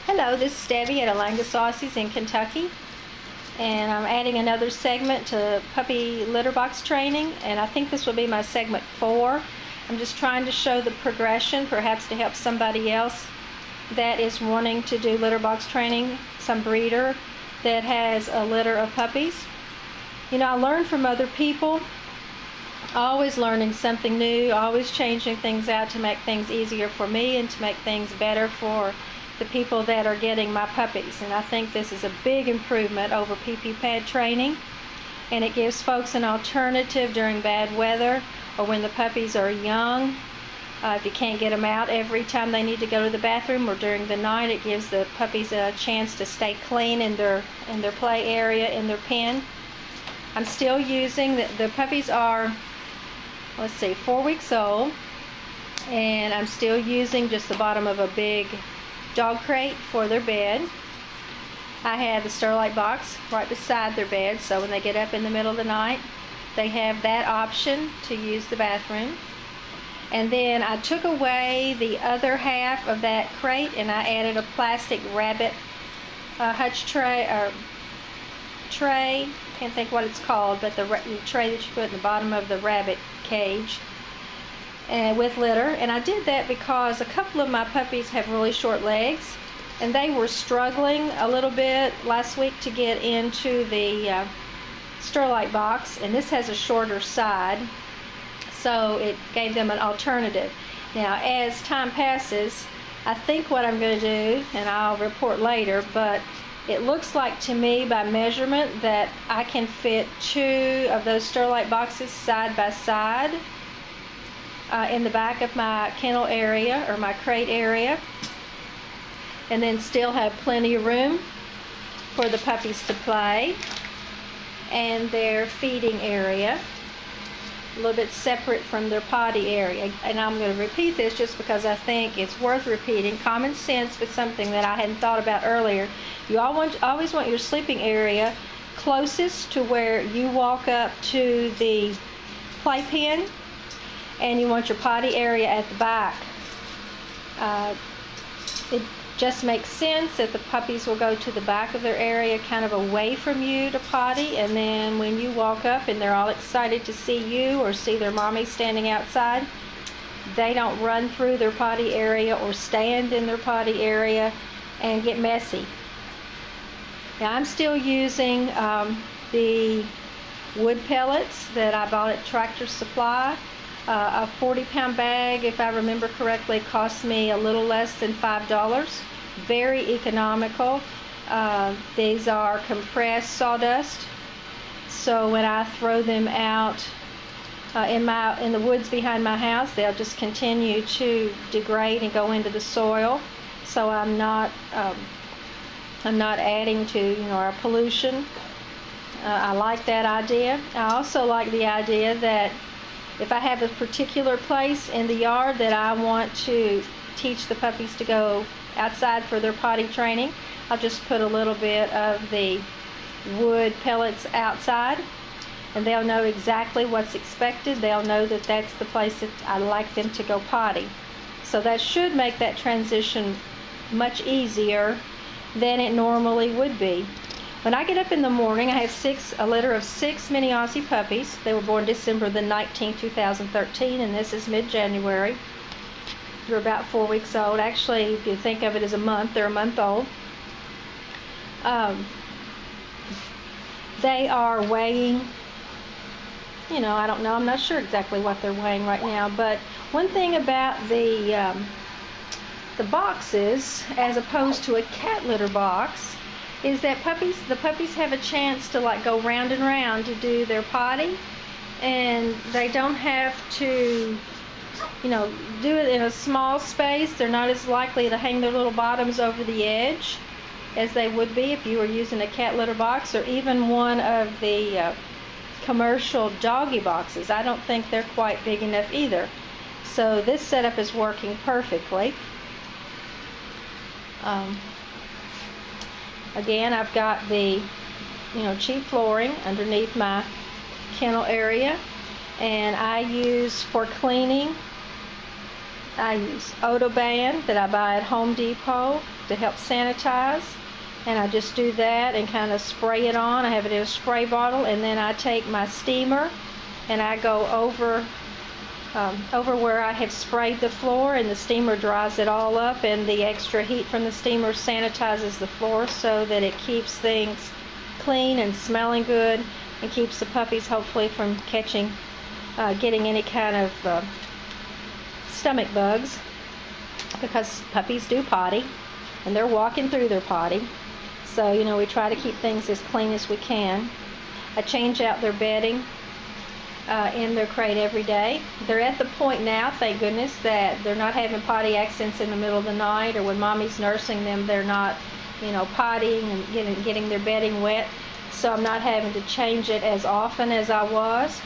Hello, this is Debbie at Alanga Saucy's in Kentucky, and I'm adding another segment to puppy litter box training, and I think this will be my segment 4. I'm just trying to show the progression, perhaps to help somebody else that is wanting to do litter box training, some breeder that has a litter of puppies. You know, I learn from other people, always learning something new, always changing things out to make things easier for me and to make things better for the people that are getting my puppies. And I think this is a big improvement over pee-pee pad training, and it gives folks an alternative during bad weather or when the puppies are young. If you can't get them out every time they need to go to the bathroom or during the night, it gives the puppies a chance to stay clean in their play area, in their pen. I'm still using, the puppies are, let's see, 4 weeks old, and I'm still using just the bottom of a big dog crate for their bed. I have the Sterlite box right beside their bed, so when they get up in the middle of the night, they have that option to use the bathroom. And then I took away the other half of that crate and I added a plastic rabbit hutch tray, can't think what it's called, but the tray that you put in the bottom of the rabbit cage, and with litter. And I did that because a couple of my puppies have really short legs, and they were struggling a little bit last week to get into the Sterlite box, and this has a shorter side, so it gave them an alternative. Now, as time passes, I think what I'm going to do, and I'll report later, but it looks like to me by measurement that I can fit 2 of those Sterlite boxes side by side in the back of my kennel area or my crate area, and then still have plenty of room for the puppies to play and their feeding area, a little bit separate from their potty area. And I'm going to repeat this just because I think it's worth repeating. Common sense, but something that I hadn't thought about earlier. You always want your sleeping area closest to where you walk up to the playpen, and you want your potty area at the back. It just makes sense that the puppies will go to the back of their area, kind of away from you to potty, and then when you walk up and they're all excited to see you or see their mommy standing outside, they don't run through their potty area or stand in their potty area and get messy. Now, I'm still using the wood pellets that I bought at Tractor Supply. A 40-pound bag, if I remember correctly, cost me a little less than $5. Very economical. These are compressed sawdust, so when I throw them out in the woods behind my house, they'll just continue to degrade and go into the soil. So I'm not adding to our pollution. I like that idea. I also like the idea that if I have a particular place in the yard that I want to teach the puppies to go outside for their potty training, I'll just put a little bit of the wood pellets outside, and they'll know exactly what's expected. They'll know that that's the place that I like them to go potty. So that should make that transition much easier than it normally would be. When I get up in the morning, I have a litter of 6 mini Aussie puppies. They were born December the 19th, 2013, and this is mid-January. They're about 4 weeks old. Actually, if you think of it as a month, they're a month old. They are weighing, I don't know, I'm not sure exactly what they're weighing right now, but one thing about the boxes, as opposed to a cat litter box, is that the puppies have a chance to go round and round to do their potty, and they don't have to do it in a small space. They're not as likely to hang their little bottoms over the edge as they would be if you were using a cat litter box or even one of the commercial doggy boxes. I don't think they're quite big enough either. So this setup is working perfectly. Again, I've got the cheap flooring underneath my kennel area, and I use for cleaning I use Odoban that I buy at Home Depot to help sanitize, and I just do that and kind of spray it on. I have it in a spray bottle, and then I take my steamer and I go over where I have sprayed the floor, and the steamer dries it all up, and the extra heat from the steamer sanitizes the floor so that it keeps things clean and smelling good, and keeps the puppies hopefully from getting any kind of stomach bugs, because puppies do potty and they're walking through their potty. So, we try to keep things as clean as we can. I change out their bedding in their crate every day. They're at the point now, thank goodness, that they're not having potty accidents in the middle of the night, or when mommy's nursing them, they're not, pottying and getting their bedding wet. So I'm not having to change it as often as I was.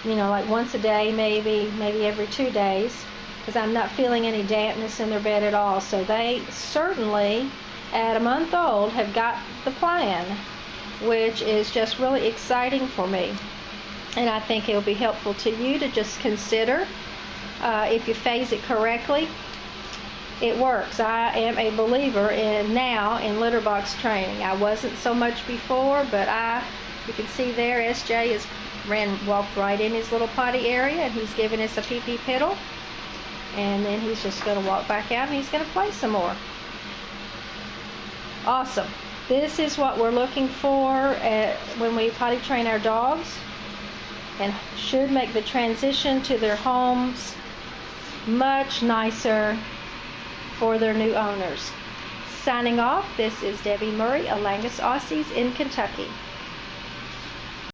Like once a day, maybe every 2 days, because I'm not feeling any dampness in their bed at all. So they certainly, at a month old, have got the plan, which is just really exciting for me. And I think it'll be helpful to you to just consider, if you phase it correctly, it works. I am a believer now in litter box training. I wasn't so much before, but you can see there, SJ has walked right in his little potty area, and he's giving us a pee-pee piddle, and then he's just going to walk back out and he's going to play some more. Awesome. This is what we're looking for when we potty train our dogs, and should make the transition to their homes much nicer for their new owners. Signing off, this is Debbie Murray, Alangus Aussies in Kentucky.